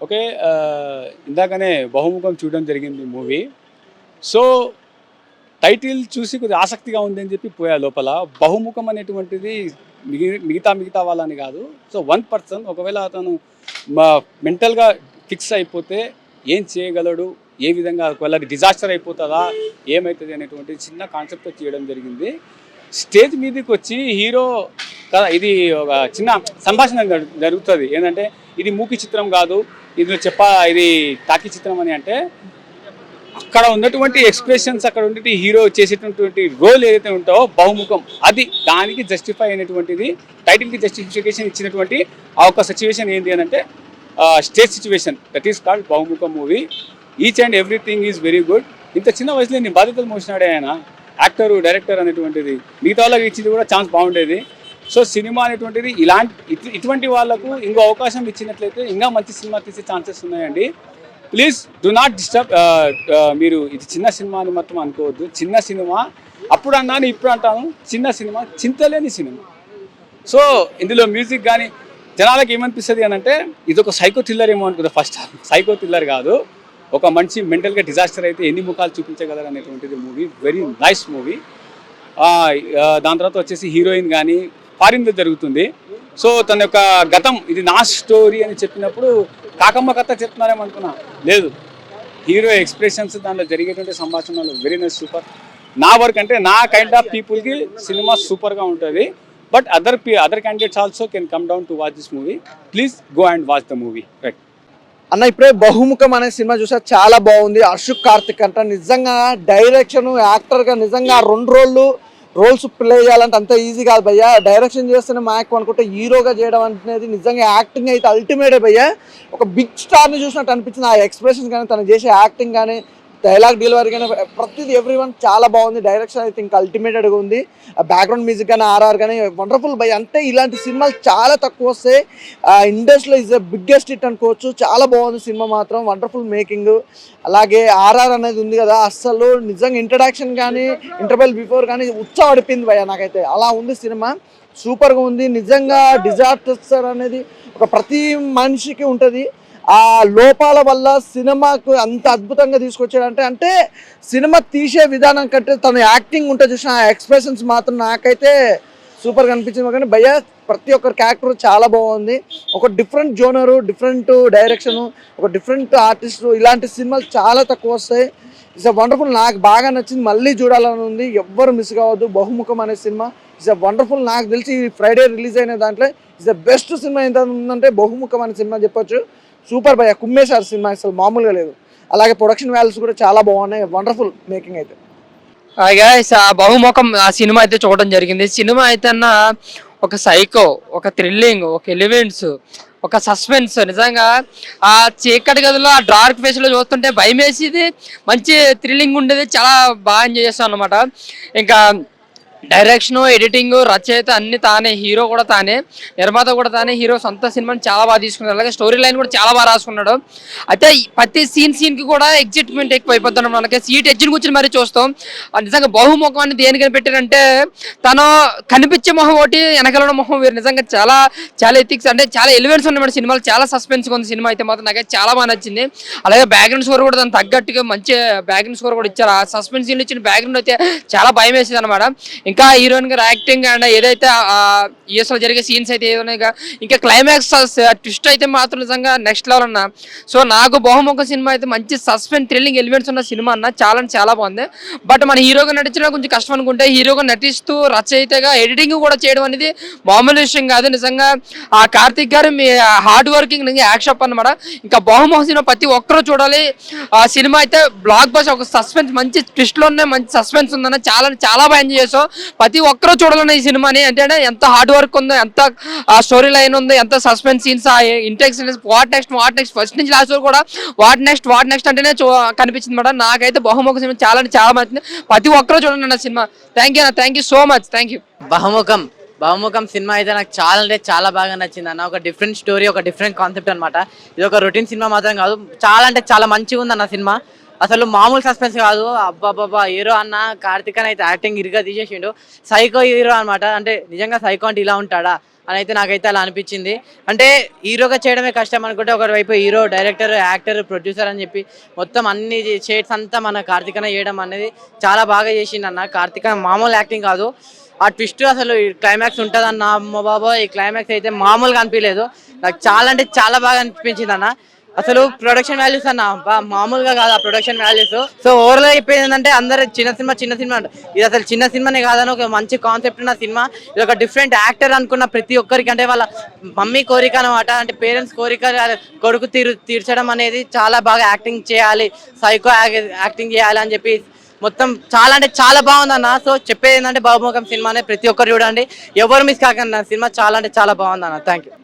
Okay. ఇందాకనే బహుముఖం చూడడం జరిగింది మూవీ. సో, టైటిల్ చూసి కొద్దిగా ఆసక్తిగా ఉందని చెప్పి పోయా లోపల. బహుముఖం అనేటువంటిది మిగతా వాళ్ళని కాదు. సో, వన్ పర్సన్ ఒకవేళ అతను మెంటల్‌గా ఫిక్స్ అయిపోతే ఏం చేయగలడు? ఏ విధంగా ఒకవేళ డిజాస్టర్ అయిపోతదా? ఏమైతది అనేటువంటి చిన్న కాన్సెప్ట్‌తో చేయడం జరిగింది. స్టేజ్ మీదకొచ్చి హీరో ఇది ఒక చిన్న సంభాషణ జరుగుతది. ఏందంటే, ఇది మూకీ చిత్రం కాదు. ఇది టాకీ చిత్రం అని అంటే, అక్కడ ఉన్నటువంటి ఎక్స్‌ప్రెషన్స్, అక్కడ ఉన్నటువంటి హీరో చేసేటటువంటి రోల్ ఏదైతే ఉంటావో బహుముఖం, అది దానికి జస్టిఫై అయినటువంటిది. టైటిల్‌కి జస్టిఫికేషన్ ఇచ్చినటువంటి ఆ ఒక సిచ్యువేషన్ ఏంటి అనంటే, stage situation. That is called Bahumukham movie. Each and everything is very good. ఇంత చిన్న వయసులో ఇన్ని బాధ్యతలు మోసినాడే ఆయన. యాక్టరు, డైరెక్టర్ అనేటువంటిది. మిగతా వాళ్ళకి ఇచ్చింది కూడా ఛాన్స్ బాగుండేది. సో, సినిమా అనేటువంటిది ఇటువంటి వాళ్ళకు ఇంకో అవకాశం ఇచ్చినట్లయితే ఇంకా మంచి సినిమా తీసే ఛాన్సెస్ ఉన్నాయండి. Please do not disturb. మీరు ఇది చిన్న సినిమా అని మాత్రం అనుకోవద్దు. చిన్న సినిమా, అప్పుడు అన్నాను ఇప్పుడు అంటాను, చిన్న సినిమా, చింతలేని సినిమా. సో, ఇందులో మ్యూజిక్ కానీ జనాలకు ఏమనిపిస్తుంది అని అంటే, ఇది ఒక సైకో థ్రిల్లర్ ఏమో అనుకుంటా. ఫస్ట్ సైకో థ్రిల్లర్ కాదు, ఒక మంచి మెంటల్గా డిజాస్టర్ అయితే ఎన్ని ముఖాలు చూపించగలరు అనేటువంటిది మూవీ. Very nice movie. దాని తర్వాత వచ్చేసి హీరోయిన్ కానీ ఫారిన్లో జరుగుతుంది. సో, తన యొక్క గతం, ఇది నా స్టోరీ అని చెప్పినప్పుడు కాకమ్మ కథ చెప్తున్నారేమో అనుకున్నా. లేదు, హీరో ఎక్స్ప్రెషన్స్, దాంట్లో జరిగేటువంటి సంభాషణలు వెరీ నైస్, సూపర్. నా వర్క్ అంటే నా కైండ్ ఆఫ్ పీపుల్కి సినిమా సూపర్గా ఉంటుంది. But other candidates also can come down to watch this movie. Please go and watch the movie. Right అన్న, ఇప్పుడే బహుముఖం అనే సినిమా చూసా, చాలా బాగుంది. అశోక్ కార్తిక్ అంట నిజంగా డైరెక్షన్, యాక్టర్గా నిజంగా 2 రోల్స్ ప్లే చేయాలంటే అంత ఈజీ కాదు భయ్యా. డైరెక్షన్ చేస్తేనే మాకు అనుకుంటే హీరోగా చేయడం అనేది నిజంగా యాక్టింగ్ అయితే అల్టిమేటే భయ్యా. ఒక బిగ్ స్టార్ని చూసినట్టు అనిపించింది. ఆ ఎక్స్ప్రెషన్స్ కానీ, తను చేసే యాక్టింగ్ కానీ, డైలాగ్ డెలివరీ కానీ, ప్రతిదీ ఎవ్రీవన్ చాలా బాగుంది. డైరెక్షన్ అయితే ఇంకా అల్టిమేటెడ్గా ఉంది. ఆ బ్యాక్గ్రౌండ్ మ్యూజిక్ కానీ, ఆర్ఆర్ కానీ వండర్ఫుల్ బై. అంటే ఇలాంటి సినిమాలు చాలా తక్కువ వస్తాయి. ఇండస్ట్రీలో ఈజ్ ద బిగ్గెస్ట్ హిట్ అనుకోవచ్చు. చాలా బాగుంది సినిమా మాత్రం, వండర్ఫుల్ మేకింగ్. అలాగే ఆర్ఆర్ అనేది ఉంది కదా, అస్సలు నిజంగా ఇంట్రడక్షన్ కానీ, ఇంటర్వెల్ బిఫోర్ కానీ ఉత్సాహపడిపోయింది భయ్యా నాకైతే. అలా ఉంది సినిమా, సూపర్గా ఉంది. నిజంగా డిజాస్టర్ అనేది ఒక ప్రతి మనిషికి ఉంటుంది. ఆ లోపాల వల్ల సినిమాకు అంత అద్భుతంగా తీసుకొచ్చాడంటే, అంటే సినిమా తీసే విధానం కంటే తన యాక్టింగ్ ఉంటే చూసిన ఆ ఎక్స్ప్రెషన్స్ మాత్రం నాకైతే సూపర్గా అనిపించింది. కానీ భయ్య ప్రతి ఒక్కరి క్యారెక్టర్ చాలా బాగుంది. ఒక డిఫరెంట్ జోనరు, డిఫరెంట్ డైరెక్షను, ఒక డిఫరెంట్ ఆర్టిస్టు, ఇలాంటి సినిమాలు చాలా తక్కువ వస్తాయి. It's a wonderful. నాకు బాగా నచ్చింది, మళ్ళీ చూడాలని ఉంది. ఎవ్వరు మిస్ కావద్దు. బహుముఖం అనే సినిమా ఇట్స్ అ వండర్ఫుల్. నాకు తెలిసి ఫ్రైడే రిలీజ్ అయిన దాంట్లో ఇట్స్ ద బెస్ట్ సినిమా ఎంత ఉందంటే బహుముఖం అనే సినిమా చెప్పొచ్చు. సూపర్ భయ్య, కుమ్మేశారు సినిమా, అసలు మామూలుగా లేదు. అలాగే ప్రొడక్షన్ వాల్యూస్ కూడా చాలా బాగున్నాయి. వండర్ఫుల్ మేకింగ్ అయితే. గైస్, ఆ బహుముఖం ఆ సినిమా అయితే చూడడం జరిగింది. సినిమా అయితే అన్న ఒక సైకో, ఒక థ్రిల్లింగ్, ఒక ఎలిమెంట్స్, ఒక సస్పెన్స్. నిజంగా ఆ చీకటి గదిలో ఆ డార్క్ ఫేస్ లో చూస్తుంటే భయం వేసేది, మంచి థ్రిల్లింగ్ ఉండేది. చాలా బాగా ఎంజాయ్ చేస్తాం అనమాట. ఇంకా డైరెక్షన్, ఎడిటింగ్, రచయిత అన్ని తానే, హీరో కూడా తానే, నిర్మాత కూడా తానే. హీరో సొంత సినిమాని చాలా బాగా తీసుకున్నాడు. అలాగే స్టోరీ లైన్ కూడా చాలా బాగా రాసుకున్నాడు. అయితే ప్రతి సీన్ కి కూడా ఎగ్జైట్మెంట్ ఎక్కువ అయిపోతున్నాం. మనకి సీట్ ఎడ్జిని కూర్చొని మరీ చూస్తాం. నిజంగా బహుముఖం అని దేని కనిపెట్టారంటే, తను కనిపించే మొహం ఒకటి, వెనకాల మొహం వేరు. నిజంగా చాలా చాలా ఎథిక్స్, అంటే చాలా ఎలిమెంట్స్ ఉన్నాయి సినిమాలో. చాలా సస్పెన్స్ ఉంది సినిమా అయితే మాత్రం. నాకైతే చాలా బాగా నచ్చింది. అలాగే బ్యాక్గ్రౌండ్ స్కోర్ కూడా దానికి తగ్గట్టుగా మంచి బ్యాక్గ్రౌండ్ స్కోర్ కూడా ఇచ్చారు. ఆ సస్పెన్స్ సీన్ ఇచ్చిన బ్యాక్గ్రౌండ్ అయితే చాలా భయం వేసేది అనమాట. ఇంకా హీరోయిన్ గారు యాక్టింగ్ అండ్ ఏదైతే యూఎస్లో జరిగే సీన్స్ అయితే ఏదైనా, ఇంకా క్లైమాక్స్ ట్విస్ట్ అయితే మాత్రం నిజంగా నెక్స్ట్ లెవెల్ అన్న. సో, నాకు బహుముఖ సినిమా అయితే మంచి సస్పెన్స్, థ్రిల్లింగ్ ఎలిమెంట్స్ ఉన్న సినిమా అన్న. చాలా చాలా బాగుంది. బట్ మన హీరోగా నటించడం కొంచెం కష్టం అనుకుంటే, హీరోగా నటిస్తూ రచయితగా ఎడిటింగ్ కూడా చేయడం అనేది మామూలు విషయం కాదు. నిజంగా ఆ కార్తిక్ గారు మీ హార్డ్ వర్కింగ్ యాక్షన్ అనమాట. ఇంకా బహుముఖ సినిమా ప్రతి ఒక్కరూ చూడాలి. ఆ సినిమా అయితే బ్లాక్ బస్, ఒక సస్పెన్స్, మంచి ట్విస్ట్ లో ఉన్నాయి, మంచి సస్పెన్స్ ఉందన్న. చాలా చాలా బాగా ఎంజాయ్ చేసాం. ప్రతి ఒక్కరూ చూడాలన్న ఈ సినిమాని. అంటే ఎంత హార్డ్ వర్క్ ఉందో, ఎంత స్టోరీ లైన్ ఉందో, ఎంత suspense scenes, Intex, what next first నుంచి లాస్ట్ వరకు కూడా వాట్ నెక్స్ట్ అంటేనే కనిపించింది మేడం. నాకైతే బహుముఖ సినిమా చాలా చాలా మంది, ప్రతి ఒక్కరూ చూడండి అన్న cinema. Thank you so much. Thank you. Bahumukham cinema అయితే నాకు చాలా అంటే చాలా బాగా నచ్చింది అన్న. ఒక డిఫరెంట్ స్టోరీ, ఒక డిఫరెంట్ కాన్సెప్ట్ అనమాట. ఇది ఒక రొటీన్ సినిమా మాత్రం కాదు, చాలా అంటే చాలా మంచిగా ఉంది అన్న సినిమా. అసలు మామూలు సస్పెన్స్ కాదు. అబ్బాబ్బా, హీరో అన్న కార్తిక్ అని అయితే యాక్టింగ్ ఇరుగా తీసేసిండు. సైకో హీరో అనమాట. అంటే నిజంగా సైకో అంటే ఇలా ఉంటాడా, అని అయితే నాకైతే అలా అనిపించింది. అంటే హీరోగా చేయడమే కష్టం అనుకుంటే ఒకవైపు హీరో, డైరెక్టర్, యాక్టర్, ప్రొడ్యూసర్ అని చెప్పి మొత్తం అన్ని షేడ్స్ అంతా మన కార్తిక్ అన్న చేయడం అనేది చాలా బాగా చేసిండు అన్న. కార్తిక్ అన్న మామూలు యాక్టింగ్ కాదు, ఆ ట్విస్ట్ అసలు క్లైమాక్స్ ఉంటుంది అన్న, అమ్మ బాబా ఈ క్లైమాక్స్ అయితే మామూలుగా అనిపించలేదు. నాకు చాలా అంటే చాలా బాగా అనిపించింది అన్న. అసలు ప్రొడక్షన్ వాల్యూస్ అన్న మామూలుగా కాదు ఆ ప్రొడక్షన్ వాల్యూస్. సో ఓవరాల్ అయిపోయింది ఏంటంటే అందరు చిన్న సినిమా ఇది అసలు చిన్న సినిమానే కాదని ఒక మంచి కాన్సెప్ట్ ఉన్న సినిమా. ఇది ఒక డిఫరెంట్ యాక్టర్ అనుకున్న ప్రతి ఒక్కరికి, అంటే వాళ్ళ మమ్మీ కోరిక అనమాట, అంటే పేరెంట్స్ కోరిక కొడుకు తీర్చడం అనేది చాలా బాగా యాక్టింగ్ చేయాలి, సైకో యాక్టింగ్ చేయాలి అని చెప్పి మొత్తం చాలా అంటే చాలా బాగుందన్న. సో చెప్పేది ఏంటంటే బహుముఖం సినిమానే ప్రతి ఒక్కరు చూడండి, ఎవరు మిస్ కాకండి. సినిమా చాలా అంటే చాలా బాగుందన్న. థ్యాంక్ యూ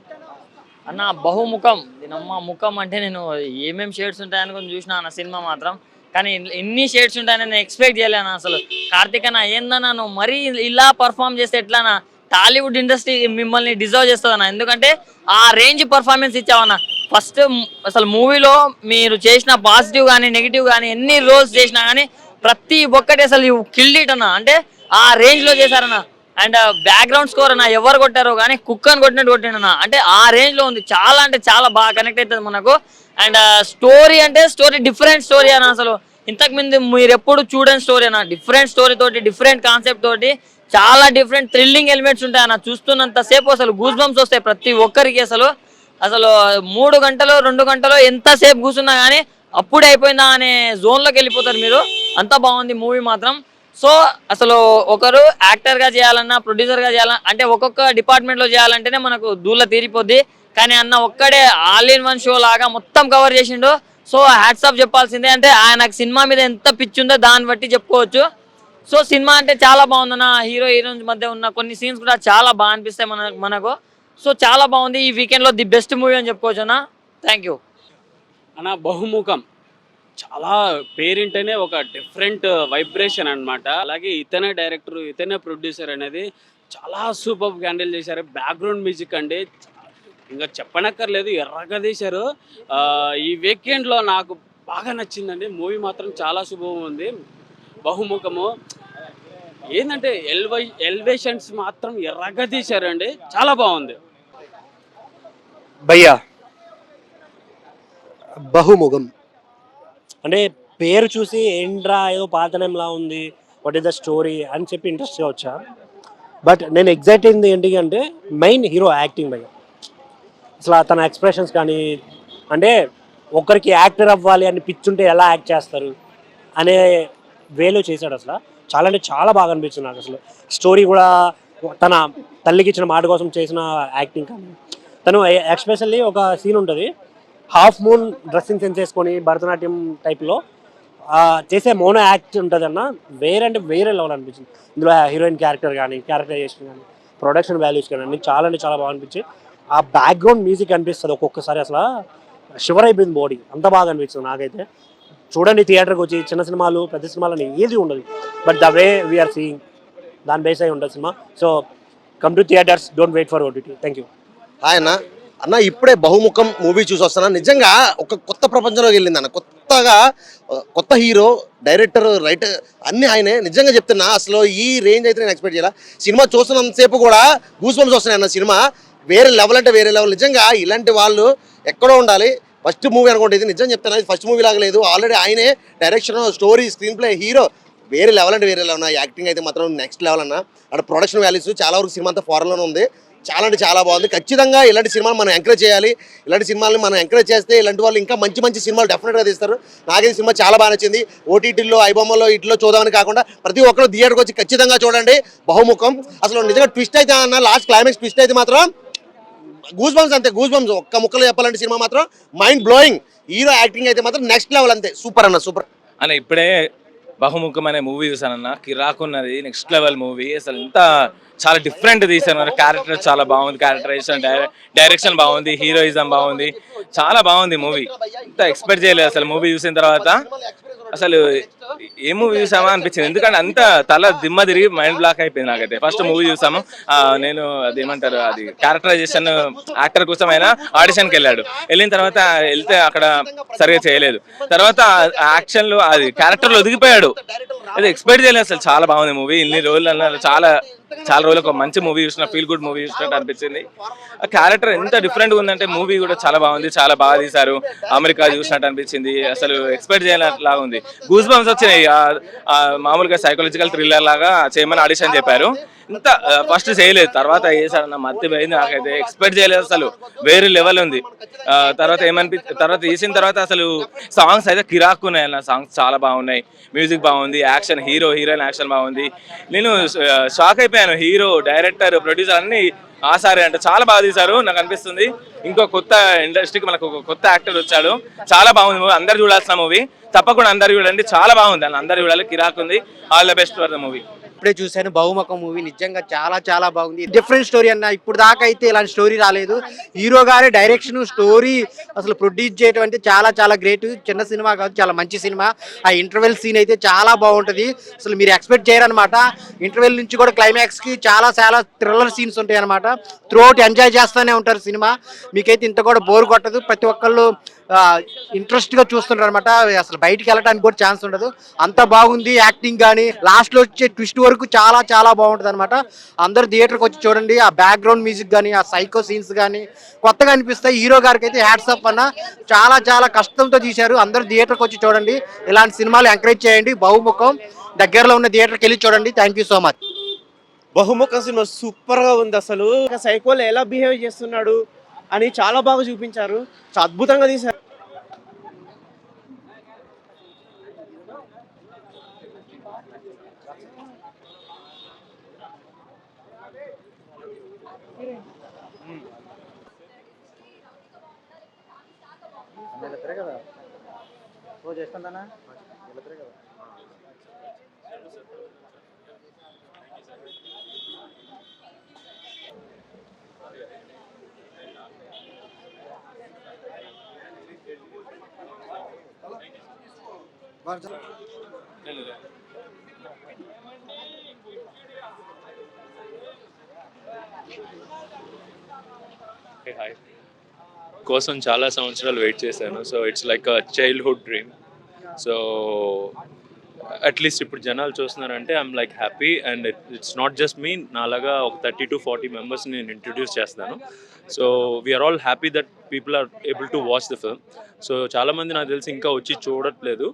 అన్న. బహుముఖం దీనమ్మ ముఖం అంటే నేను ఏమేమి షేడ్స్ ఉంటాయని కొంచెం చూసిన అన్న సినిమా మాత్రం, కానీ ఎన్ని షేడ్స్ ఉంటాయని నేను ఎక్స్పెక్ట్ చేయలేను అసలు. కార్తిక్ అన్న ఏందన్నా నువ్వు మరీ ఇలా పర్ఫామ్ చేస్తే ఎట్లానా? టాలీవుడ్ ఇండస్ట్రీ మిమ్మల్ని డిజర్వ్ చేస్తుందన్న, ఎందుకంటే ఆ రేంజ్ పర్ఫార్మెన్స్ ఇచ్చావన్న. ఫస్ట్ అసలు మూవీలో మీరు చేసిన పాజిటివ్ కానీ నెగిటివ్ కానీ ఎన్ని రోల్స్ చేసినా కానీ ప్రతి ఒక్కటి అసలు కిల్డ్ ఇట్ అన్న, అంటే ఆ రేంజ్ లో చేశారన్న. అండ్ బ్యాక్గ్రౌండ్ స్కోర్ అన్న ఎవరు కొట్టారో కానీ కుక్కని కొట్టినట్టు కొట్టిండన్న, అంటే ఆ రేంజ్ లో ఉంది. చాలా అంటే చాలా బాగా కనెక్ట్ అవుతుంది మనకు. అండ్ స్టోరీ అంటే స్టోరీ డిఫరెంట్ స్టోరీ అన్న, అసలు ఇంతకు ముందు మీరు ఎప్పుడు చూడని స్టోరీ అన్న. డిఫరెంట్ స్టోరీ తోటి, డిఫరెంట్ కాన్సెప్ట్ తోటి, చాలా డిఫరెంట్ థ్రిల్లింగ్ ఎలిమెంట్స్ ఉంటాయి అన్న. చూస్తున్నంత సేపు అసలు గూస్ బంప్స్ వస్తాయి ప్రతి ఒక్కరికి. అసలు 3 గంటలు 2 గంటలు ఎంతసేపు కూర్చున్నా కానీ అప్పుడే అయిపోయిందా అనే జోన్లోకి వెళ్ళిపోతారు మీరు. అంత బాగుంది మూవీ మాత్రం. సో అసలు ఒకరు యాక్టర్గా చేయాలన్నా, ప్రొడ్యూసర్గా చేయాలన్నా, అంటే ఒక్కొక్క డిపార్ట్మెంట్లో చేయాలంటేనే మనకు దూల తీరిపోద్ది. కానీ అన్న ఒక్కడే ఆల్ ఇన్ వన్ షో లాగా మొత్తం కవర్ చేసిండు. సో హ్యాట్స్ ఆఫ్ చెప్పాల్సిందే, అంటే ఆయనకు సినిమా మీద ఎంత పిచ్చి ఉందో దాన్ని బట్టి చెప్పుకోవచ్చు. సో సినిమా అంటే చాలా బాగుందన్న. హీరో హీరోయిన్స్ మధ్య ఉన్న కొన్ని సీన్స్ కూడా చాలా బాగా అనిపిస్తాయి మనకు. సో చాలా బాగుంది. ఈ వీకెండ్లో ది బెస్ట్ మూవీ అని చెప్పుకోవచ్చు అన్న. థ్యాంక్ యూ అన్న. బహుముఖం చాలా పేరింటనే ఒక డిఫరెంట్ వైబ్రేషన్ అన్నమాట. అలాగే ఇతనే డైరెక్టర్, ఇతనే ప్రొడ్యూసర్ అనేది చాలా సూపర్గా హ్యాండిల్ చేశారు. బ్యాక్గ్రౌండ్ మ్యూజిక్ అండి ఇంకా చెప్పనక్కర్లేదు, ఎర్రగా తీశారు. ఈ వీకెండ్లో నాకు బాగా నచ్చిందండి మూవీ మాత్రం, చాలా శుభం ఉంది. బహుముఖము ఏంటంటే ఎలివేషన్స్ మాత్రం ఎర్రగా తీశారండి, చాలా బాగుంది భయ్యా. బహుముఖం అంటే పేరు చూసి ఏంట్రా ఏదో పాతనంలా ఉంది, వాట్ ఈస్ ద స్టోరీ అని చెప్పి ఇంట్రెస్ట్గా వచ్చా. బట్ నేను ఎగ్జైట్ అయింది ఏంటి అంటే మెయిన్ హీరో యాక్టింగ్ భయ్య. అసలు తన ఎక్స్ప్రెషన్స్ కానీ, అంటే ఒకరికి యాక్టర్ అవ్వాలి అని పిచ్చుంటే ఎలా యాక్ట్ చేస్తారు అనే వేలో చేశాడు. అసలు చాలా అంటే చాలా బాగా అనిపించింది నాకు. అసలు స్టోరీ కూడా తన తల్లికి ఇచ్చిన మాట కోసం చేసిన యాక్టింగ్ కానీ, తను ఎస్పెషల్లీ ఒక సీన్ ఉంటుంది, హాఫ్ మూన్ డ్రెస్సింగ్ సెన్స్ వేసుకొని భరతనాట్యం టైప్లో చేసే మోనో యాక్ట్ ఉంటుంది అన్న. అంటే వేరే లెవెల్ అనిపించింది. ఇందులో హీరోయిన్ క్యారెక్టర్ కానీ, క్యారెక్టరైజేషన్ కానీ, ప్రొడక్షన్ వాల్యూస్ కానీ అన్ని చాలా అంటే చాలా బాగా అనిపించి, ఆ బ్యాక్గ్రౌండ్ మ్యూజిక్ అనిపిస్తుంది ఒక్కొక్కసారి. అసలు షివర్ అయిపోయింది బాడీ, అంత బాగా అనిపించింది నాకైతే. చూడండి థియేటర్కి వచ్చి, చిన్న సినిమాలు పెద్ద సినిమాలు అని ఏది ఉండదు, but the way we are seeing దాని బేస్ అయి ఉంటుంది సినిమా. So come to theatres, don't wait for OTT. Thank you. Hi అన్న ఇప్పుడే బహుముఖం మూవీ చూసి వస్తాను. నిజంగా ఒక కొత్త ప్రపంచంలోకి వెళ్ళింది అన్న. కొత్తగా కొత్త హీరో, డైరెక్టర్, రైటర్ అన్నీ ఆయనే. నిజంగా చెప్తున్నా, అసలు ఈ రేంజ్ అయితే నేను ఎక్స్పెక్ట్ చేయాలి. సినిమా చూస్తున్నంతసేపు కూడా గూస్ బంప్స్ వస్తున్నాయి అన్న. సినిమా వేరే లెవెల్ అంటే వేరే లెవెల్. నిజంగా ఇలాంటి వాళ్ళు ఎక్కడో ఉండాలి. ఫస్ట్ మూవీ అనుకుంటే ఇది నిజం చెప్తాను, ఇది ఫస్ట్ మూవీ లాగా లేదు. ఆల్రెడీ ఆయనే direction, story, screen play, hero వేరే లెవెల్ అంటే వేరే లెవెల్. యాక్టింగ్ అయితే మాత్రం నెక్స్ట్ లెవెల్ అన్న. అక్కడ ప్రొడక్షన్ వాల్యూస్ చాలా వరకు సినిమా అంతా ఫారెన్లోనే ఉంది. చాలా అంటే చాలా బాగుంది. ఖచ్చితంగా ఇలాంటి సినిమాలు మనం ఎంకరేజ్ చేయాలి. ఇలాంటి సినిమాలను మనం ఎంకరేజ్ చేస్తే ఇలాంటి వాళ్ళు ఇంకా మంచి మంచి సినిమాలు డెఫినెట్గా తీస్తారు. నాకైతే సినిమా చాలా బాగా నచ్చింది. ఓటీటీల్లో, ఐబొమ్మలో, ఇట్లో చూద్దామని కాకుండా ప్రతి ఒక్కరు థియేటర్కి వచ్చి ఖచ్చితంగా చూడండి బహుముఖం. అసలు నిజంగా ట్విస్ట్ అయితే అన్న, లాస్ట్ క్లైమాక్స్ ట్విస్ట్ అయితే మాత్రం గూస్ బంప్స్ అంతే. గూస్ బంప్స్ ఒక్క ముక్కలో చెప్పాలంటే సినిమా మాత్రం మైండ్ బ్లోయింగ్. హీరో యాక్టింగ్ అయితే మాత్రం నెక్స్ట్ లెవెల్ అంతే. సూపర్ అన్న, సూపర్ అన్న. ఇప్పుడే బహుముఖం అనే మూవీ చూసానన్న, కిరాకున్నది, నెక్స్ట్ లెవెల్ మూవీ. అసలు ఇంత చాలా డిఫరెంట్ తీసాను. క్యారెక్టర్ చాలా బాగుంది, క్యారెక్టరైజేషన్, డైరెక్షన్ బాగుంది, హీరోయిజం బాగుంది, చాలా బాగుంది మూవీ. ఇంత ఎక్స్పెక్ట్ చేయలేదు అసలు మూవీ చూసిన తర్వాత. అసలు ఏ మూవీ చూసామా అనిపించింది, ఎందుకంటే అంత తల దిమ్మ తిరిగి మైండ్ బ్లాక్ అయిపోయింది నాకైతే. ఫస్ట్ మూవీ చూసాము, నేను అది ఏమంటారు, అది క్యారెక్టరైజేషన్ యాక్టర్ కోసం అయినా ఆడిషన్కి వెళ్ళిన తర్వాత వెళ్తే అక్కడ సరిగా చేయలేదు. తర్వాత యాక్షన్లో అది క్యారెక్టర్లో ఒదిగిపోయాడు. అది ఎక్స్పెక్ట్ చేయలేదు అసలు. చాలా బాగుంది మూవీ. ఇన్ని రోజులు చాలా చాలా రోజులకు ఒక మంచి మూవీ చూసిన, ఫీల్ గుడ్ మూవీ చూసినట్టు అనిపించింది. ఆ క్యారెక్టర్ ఎంత డిఫరెంట్గా ఉందంటే మూవీ కూడా చాలా బాగుంది, చాలా బాగా తీశారు. అమెరికా చూసినట్టు అనిపించింది, అసలు ఎక్స్పెక్ట్ చేయనట్లాగా ఉంది. గూస్ బంప్స్ వచ్చినాయి. మామూలుగా సైకలాజికల్ థ్రిల్లర్ లాగా చేయమని ఆడిషన్ చెప్పారు. ఇంత ఫస్ట్ చేయలేదు, తర్వాత చేశారన్న మత్తి పోయింది నాకైతే. ఎక్స్పెక్ట్ చేయలేదు, అసలు వేరే లెవెల్ ఉంది. తర్వాత తర్వాత తీసిన తర్వాత అసలు సాంగ్స్ అయితే కిరాక్ ఉన్నాయి అన్న. సాంగ్స్ చాలా బాగున్నాయి, మ్యూజిక్ బాగుంది, యాక్షన్, హీరోయిన్ యాక్షన్ బాగుంది. నేను షాక్ అయిపోయాను. హీరో, డైరెక్టర్, ప్రొడ్యూసర్ అన్ని ఆసారే అంటే చాలా బాగా తీశారు నాకు అనిపిస్తుంది. ఇంకో కొత్త ఇండస్ట్రీకి మనకు ఒక కొత్త యాక్టర్ వచ్చాడు. చాలా బాగుంది మూవీ, అందరు చూడాల్సిన మూవీ, తప్పకుండా అందరు చూడండి. చాలా బాగుంది అన్న, అందరు చూడాలి, కిరాక్ ఉంది. All the best for the movie. ఇప్పుడే చూశాను బహుముఖం మూవీ, నిజంగా చాలా చాలా బాగుంది. డిఫరెంట్ స్టోరీ అన్న, ఇప్పుడు దాకా అయితే ఇలాంటి స్టోరీ రాలేదు. హీరో గారి డైరెక్షన్, స్టోరీ అసలు ప్రొడ్యూస్ చేయడం అంటే చాలా చాలా గ్రేట్. చిన్న సినిమా కాదు, చాలా మంచి సినిమా. ఆ ఇంటర్వెల్ సీన్ అయితే చాలా బాగుంటుంది, అసలు మీరు ఎక్స్పెక్ట్ చేయరనమాట. ఇంటర్వెల్ నుంచి కూడా క్లైమాక్స్ కి చాలా చాలా థ్రిల్లర్ సీన్స్ ఉంటాయి అనమాట. త్రూఅవుట్ ఎంజాయ్ చేస్తూనే ఉంటారు సినిమా, మీకైతే ఇంత కూడా బోర్ కొట్టదు. ప్రతి ఒక్కళ్ళు ఇంట్రెస్ట్ గా చూస్తుంటారు అనమాట. అసలు బయటికి వెళ్ళడానికి కూడా ఛాన్స్ ఉండదు, అంత బాగుంది. యాక్టింగ్ కానీ లాస్ట్ లో వచ్చే ట్విస్ట్ వరకు చాలా చాలా బాగుంటుంది అనమాట. అందరు థియేటర్కి వచ్చి చూడండి. ఆ బ్యాక్గ్రౌండ్ మ్యూజిక్ కానీ, ఆ సైకో సీన్స్ కానీ కొత్తగా అనిపిస్తాయి. హీరో గారికి అయితే హ్యాట్స్ అప్ అన్న, చాలా చాలా కష్టంతో తీశారు. అందరు థియేటర్కి వచ్చి చూడండి, ఇలాంటి సినిమాలు ఎంకరేజ్ చేయండి. బహుముఖం దగ్గరలో ఉన్న థియేటర్కి వెళ్ళి చూడండి. Thank you so much. బహుముఖ సినిమా సూపర్ గా ఉంది. అసలు సైకోలో ఎలా బిహేవ్ చేస్తున్నాడు అని చాలా బాగా చూపించారు, చాలా అద్భుతంగా తీశారు. కోసం చాలా సంవత్సరాలు వెయిట్ చేశాను. So it's like a childhood dream. So at least ఇప్పుడు జనాలు చూస్తున్నారంటే I'm like happy. And it's not just me, నాలాగా ఒక 30 to 40 మెంబర్స్ని నేను ఇంట్రడ్యూస్ చేస్తాను. So we're all happy that people are able to watch the film. So చాలామంది నాకు తెలిసి ఇంకా వచ్చి చూడట్లేదు,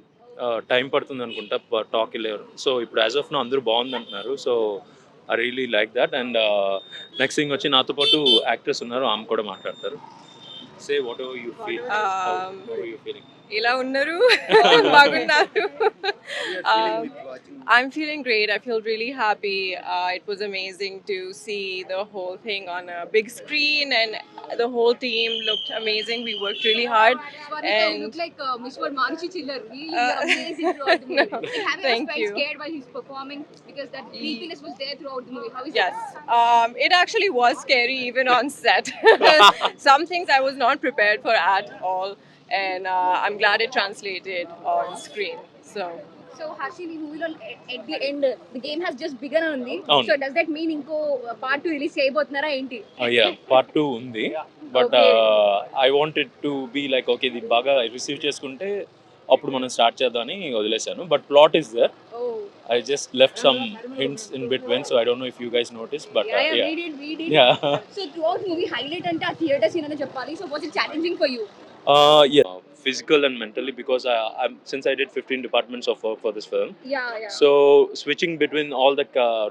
టైం పడుతుంది అనుకుంటా టాక్ వెళ్ళారు. సో ఇప్పుడు యాజ్ ఆఫ్ నో అందరూ బాగుంది అంటున్నారు. So I really like that. And next thing వచ్చి నాతో పాటు యాక్టర్స్ ఉన్నారు, ఆమె కూడా మాట్లాడతారు. Say whatever you feel, how are you feeling? ఎలా ఉన్నారు? బాగున్నారు. I'm feeling great. I feel really happy. It was amazing to see the whole thing on a big screen, and the whole team looked amazing. We worked really hard. And you look like Mr. Manchi Chiller. Really amazing throughout the movie. Like, have you Thank guys you. scared while he's performing because that creepiness was there throughout the movie? How is yes, it? it actually was scary even on set. Some things I was not prepared for at all. And I'm glad it translated on screen. So Harshi, the movie at the end, the game has just begun only. Avunu. So does that mean inko part 2 release cheyabothunara enti? Yeah, part 2 ఉంది. But I wanted to be like okay ఇది బాగా receive చేసుకుంటే అప్పుడు మనం start చేద్దామని వదిలేశాను. But plot is there. Oh. I just left some hints in between, so I don't know if you guys noticed, but Yeah, we did. Yeah. So throughout movie highlight ante a theater scene ane cheppali. So was it challenging for you? Yeah, physical and mentally, because since I did 15 departments of work for this film, Yeah. so switching between all the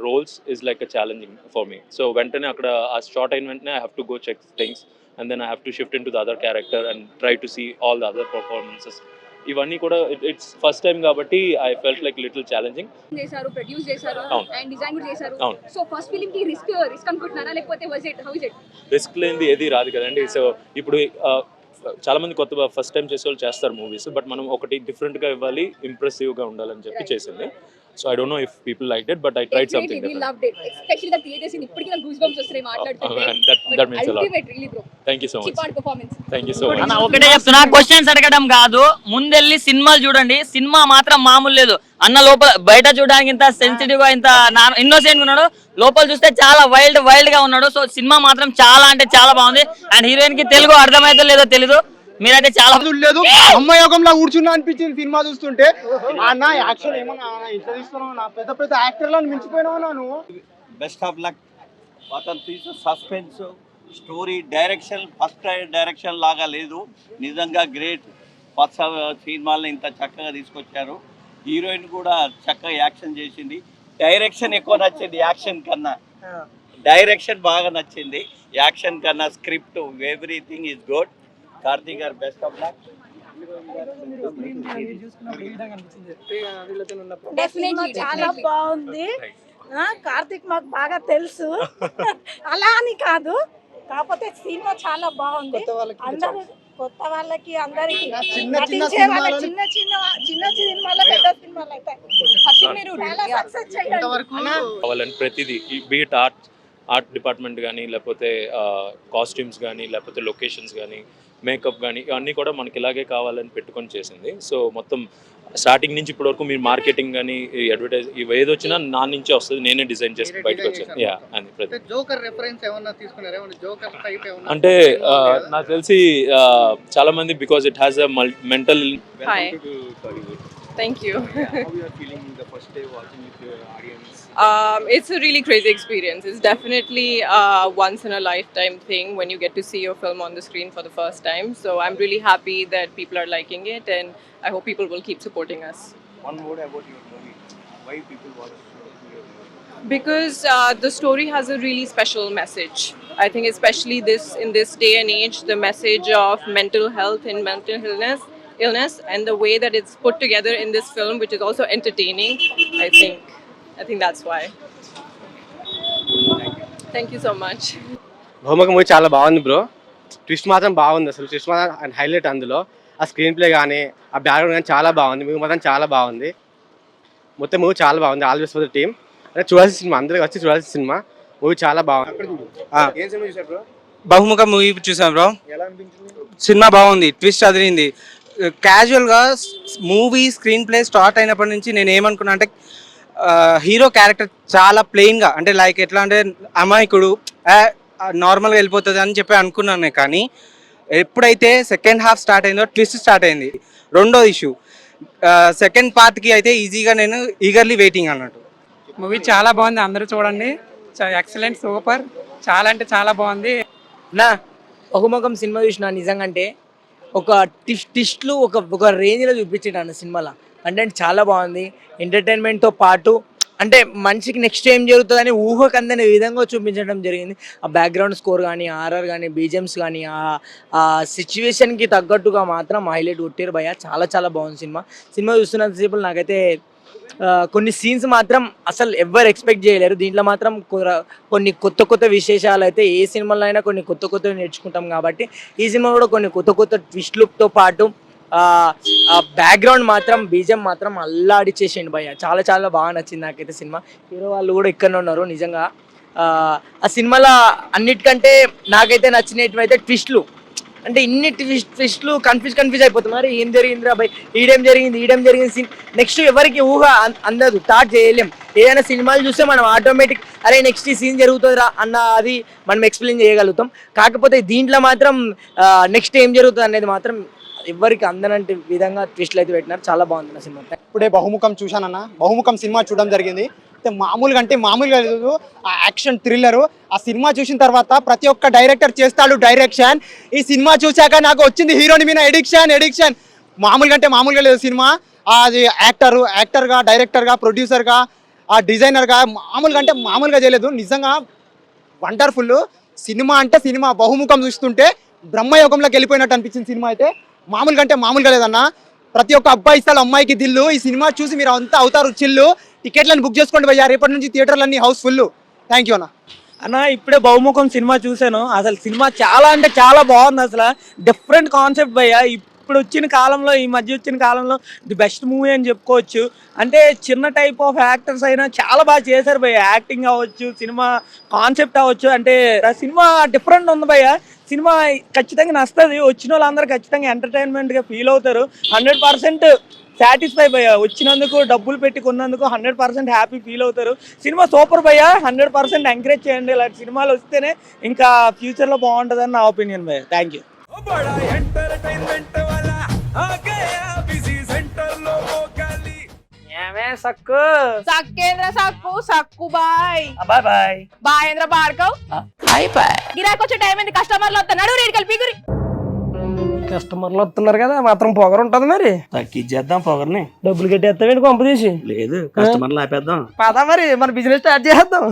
roles is like a challenging for me. So ventane akkada a short అయిన వెంటనే I have to go check things, and then I have to shift into the other character and try to see all the other performances. ఇవన్నీ కూడా it's first time కాబట్టి I felt like little challenging. చేశారు, produce చేశారు, and design కూడా చేశారు. అవును. So first film కి risk అనుకుంటున్నారా, లేకపోతే was it, how is it? Risk లేనిది ఏది రాదు కదండి. సో ఇప్పుడు చాలా మంది కొత్త ఫస్ట్ టైం చేసే వాళ్ళు చేస్తారు మూవీస్, బట్ మనం ఒకటి డిఫరెంట్గా ఇవ్వాలి, ఇంప్రెసివ్గా ఉండాలని చెప్పి చేసింది. So I don't know if people like it, but I tried something different. We loved it, especially the theatre scene. ఇప్పటికీ నాకు గూస్ బంప్స్ వస్తాయి మాట్లాడుతుంటే. That means a lot. Ultimate really bro. Thank you so much. చిపాడ్ performance. Thank you so much. అన్న ఒకటే చెప్తున్నా, questions అడగడం కాదు, ముందెళ్ళి సినిమాలు చూడండి. సినిమా మాత్రం మామూలు లేదు అన్న. లోపల బయట చూడడానికి ఇంత సెన్సిటివ్ గా, ఇంత ఇన్నోసెంట్ గా ఉన్నాడు, లోపల చూస్తే చాలా వైల్డ్ గా ఉన్నాడు. సో సినిమా మాత్రం చాలా అంటే చాలా బాగుంది. అండ్ హీరోయిన్ కి తెలుగు అర్థమైతే లేదో తెలీదు, మీరైతే చాలా లేదు. అమ్మయోగంలో కూర్చున్నా అనిపించింది సినిమా చూస్తుంటే. అన్న యాక్షన్ ఏమన్నా ఇట్లా తీస్తున్నావు, నా పెద్ద పెద్ద యాక్టర్లను మించిపోయినావు నువ్వు. Best of luck. అతను తీసిన suspense story direction first direction లాగా లేదు, నిజంగా గ్రేట్. ఫస్ట్ సినిమాలను ఇంత చక్కగా తీసుకొచ్చారు. హీరోయిన్ కూడా చక్కగా యాక్షన్ చేసింది. డైరెక్షన్ ఎక్కువ నచ్చింది యాక్షన్ కన్నా. డైరెక్షన్ బాగా నచ్చింది యాక్షన్ కన్నా. Script everything is good. Karthik గారు బెస్ట్ ఆఫ్ లక్. Definitely, చాలా బాగుంది. కార్తిక్ మాకు బాగా తెలుసు, అలా అని కాదు, కాకపోతే సినిమా చాలా బాగుంది. అందరూ కొత్త వాళ్ళకి అందరికి నటించే వాళ్ళ చిన్న చిన్న చిన్న సినిమాలు పెద్ద సినిమాలు అయితే మీరు చాలా సక్సెస్ చేయండి. కావాలని ప్రతిదీ బీట్ ఆర్ట్ డిపార్ట్మెంట్ కానీ, లేకపోతే కాస్ట్యూమ్స్ కానీ, లేకపోతే లొకేషన్స్ కానీ, మేకప్ కానీ, ఇవన్నీ కూడా మనకి ఇలాగే కావాలని పెట్టుకొని చేసింది. సో మొత్తం స్టార్టింగ్ నుంచి ఇప్పటి వరకు మీరు మార్కెటింగ్ కానీ, అడ్వర్టైజ్ ఇవి ఏది వచ్చినా నా నుంచే వస్తుంది, నేనే డిజైన్ చేసి బయటకు వచ్చాను. యా అని ప్రతి జోకర్ రిఫరెన్స్ ఏమన్నా తీసుకున్నారా? జోకర్ టైప్ ఏమన్నా అంటే నాకు తెలిసి చాలా మంది, because it has a mental. Hi. Thank you. It's a really crazy experience. It's definitely a once in a lifetime thing when you get to see your film on the screen for the first time. So I'm really happy that people are liking it, and I hope people will keep supporting us. One word about your movie. Why people watch Because the story has a really special message. I think especially in this day and age, the message of mental health and mental illness and the way that it's put together in this film, which is also entertaining, I think that's why. Thank you so much. Bahumukham movie చాలా బాగుంది bro. Twist మాత్రం బాగుంది, అసలు twist మాత్రం highlight. అందులో ఆ screen play కానీ, ఆ బ్యాక్గ్రౌండ్ కానీ చాలా బాగుంది. మూవీ మాత్రం చాలా బాగుంది. మొత్తం మూవీ చాలా బాగుంది. All best for the team. అంటే చూడాల్సిన సినిమా, అందరికి వచ్చి చూడాల్సిన సినిమా. మూవీ చాలా బాగుంది. బహుముఖం మూవీ చూసాం బ్రో. సినిమా బాగుంది, ట్విస్ట్ అదిరింది. క్యాజువల్గా మూవీ స్క్రీన్ ప్లే స్టార్ట్ అయినప్పటి నుంచి నేను ఏమనుకున్నా అంటే, హీరో క్యారెక్టర్ చాలా ప్లెయిన్గా, అంటే లైక్ ఎట్లా అంటే అమాయకుడు, నార్మల్గా వెళ్ళిపోతుంది అని చెప్పి అనుకున్నాను. కానీ ఎప్పుడైతే సెకండ్ హాఫ్ స్టార్ట్ అయిందో ట్విస్ట్ స్టార్ట్ అయింది. రెండో ఇష్యూ సెకండ్ పార్ట్కి అయితే ఈజీగా నేను ఈగర్లీ వెయిటింగ్ అన్నట్టు. మూవీ చాలా బాగుంది, అందరూ చూడండి. ఎక్సలెంట్, సూపర్, చాలా అంటే చాలా బాగుంది. నా బహుముఖం సినిమా చూసిన నిజంగా అంటే ఒక టిస్ట్లు ఒక రేంజ్లో చూపించాడు సినిమాలో. అంటే చాలా బాగుంది. ఎంటర్టైన్మెంట్తో పాటు అంటే మనిషికి నెక్స్ట్ ఏం జరుగుతుందని ఊహకు అందని విధంగా చూపించడం జరిగింది. ఆ బ్యాక్గ్రౌండ్ స్కోర్ కానీ, ఆర్ఆర్ కానీ, బీజిఎమ్స్ కానీ, ఆ సిచ్యువేషన్కి తగ్గట్టుగా మాత్రం హైలైట్ కొట్టారు భయ్య. చాలా చాలా బాగుంది సినిమా చూస్తున్నంతసేపు నాకైతే కొన్ని సీన్స్ మాత్రం అసలు ఎవ్వరు ఎక్స్పెక్ట్ చేయలేరు. దీంట్లో మాత్రం కొన్ని కొత్త విశేషాలు అయితే ఏ సినిమాలో అయినా కొన్ని కొత్త నేర్చుకుంటాం కాబట్టి ఈ సినిమా కూడా కొన్ని కొత్త ట్విస్ట్లతో పాటు బ్యాక్గ్రౌండ్ మాత్రం బీజం మాత్రం అల్లాడిచ్చేసిండు భయ్య. చాలా చాలా బాగా నచ్చింది నాకైతే సినిమా. హీరో వాళ్ళు కూడా ఇక్కడనే ఉన్నారు. నిజంగా ఆ సినిమాలో అన్నిటికంటే నాకైతే నచ్చినవి అయితే ట్విస్ట్లు. అంటే ఇన్ని ట్విస్ట్లు కన్ఫ్యూజ్ అయిపోతుంది. మరి ఏం జరిగిందిరా భయ్, ఈడేం జరిగింది నెక్స్ట్ ఎవరికి ఊహ అందదు, థాట్ చేయలేం. ఏదైనా సినిమాలు చూస్తే మనం ఆటోమేటిక్ అరే నెక్స్ట్ ఈ సీన్ జరుగుతుందిరా అన్న అది మనం ఎక్స్ప్లెయిన్ చేయగలుగుతాం. కాకపోతే దీంట్లో మాత్రం నెక్స్ట్ ఏం జరుగుతుంది అనేది మాత్రం ఎవరికి అందనంటే విధంగా ట్విస్ట్లు అయితే పెట్టినారు. చాలా బాగుంది నా సినిమా. ఇప్పుడే బహుముఖం చూశానన్న. బహుముఖం సినిమా చూడడం జరిగింది. మామూలుగా లేదు. ఆ యాక్షన్ థ్రిల్లరు ఆ సినిమా చూసిన తర్వాత ప్రతి ఒక్క డైరెక్టర్ చేస్తాడు డైరెక్షన్. ఈ సినిమా చూశాక నాకు వచ్చింది హీరోని మీద ఎడిక్షన్. మామూలుగా లేదు సినిమా. అది యాక్టర్గా, డైరెక్టర్గా, ప్రొడ్యూసర్గా, ఆ డిజైనర్గా మామూలుగా చేయలేదు. నిజంగా వండర్ఫుల్ సినిమా. అంటే సినిమా బహుముఖం చూస్తుంటే బ్రహ్మయోగంలోకి వెళ్ళిపోయినట్టు అనిపించింది సినిమా అయితే. మామూలుగా లేదన్న. ప్రతి ఒక్క అబ్బాయి ఇస్తాడు అమ్మాయికి దిల్లు. ఈ సినిమా చూసి మీరు అంతా అవుతారు చిల్లు. టికెట్లను బుక్ చేసుకోండి భయ్యా, రేపటి నుంచి థియేటర్లన్నీ హౌస్ ఫుల్. థ్యాంక్ యూ అన్న. ఇప్పుడే బహుముఖం సినిమా చూశాను. అసలు సినిమా చాలా అంటే చాలా బాగుంది. అసలు డిఫరెంట్ కాన్సెప్ట్ భయ్యా. ఇప్పుడు ఈ మధ్య వచ్చిన కాలంలో ది బెస్ట్ మూవీ అని చెప్పుకోవచ్చు. అంటే చిన్న టైప్ ఆఫ్ యాక్టర్స్ అయినా చాలా బాగా చేశారు భయ్య. యాక్టింగ్ అవ్వచ్చు, సినిమా కాన్సెప్ట్ అవ్వచ్చు. అంటే సినిమా డిఫరెంట్ ఉంది భయ్య. సినిమా ఖచ్చితంగా నచ్చుతుంది. వచ్చిన వాళ్ళందరూ ఖచ్చితంగా ఎంటర్టైన్మెంట్గా ఫీల్ అవుతారు. 100% సాటిస్ఫై భయ్య. వచ్చినందుకు డబ్బులు పెట్టి కొన్నందుకు 100% హ్యాపీ ఫీల్ అవుతారు. సినిమా సూపర్ భయ్య. 100% ఎంకరేజ్ చేయండి. ఇలాంటి సినిమాలు వస్తేనే ఇంకా ఫ్యూచర్లో బాగుంటుందని నా ఒపీనియన్ భయ్య. Thank you. ఏమే సక్కు సక్కేంద్ర సక్కు సక్కు బాయ్ బాయ్ బాయ్ బాయేంద్ర భార్గవ్ గిరాకి వచ్చే టైం ఏంది కస్టమర్లు వస్తున్నాడు రేడికల్ పీగురి కస్టమర్లు వస్తున్నారు కదా మాత్రం పొగరు ఉంటది మరి తగ్గించేద్దాం పొగర్ని. డబ్బులు కట్టేస్తావేంటి కొంప తీసి లేదు కస్టమర్లు ఆపేద్దాం. పదా మరి మన బిజినెస్ స్టార్ట్ చేద్దాం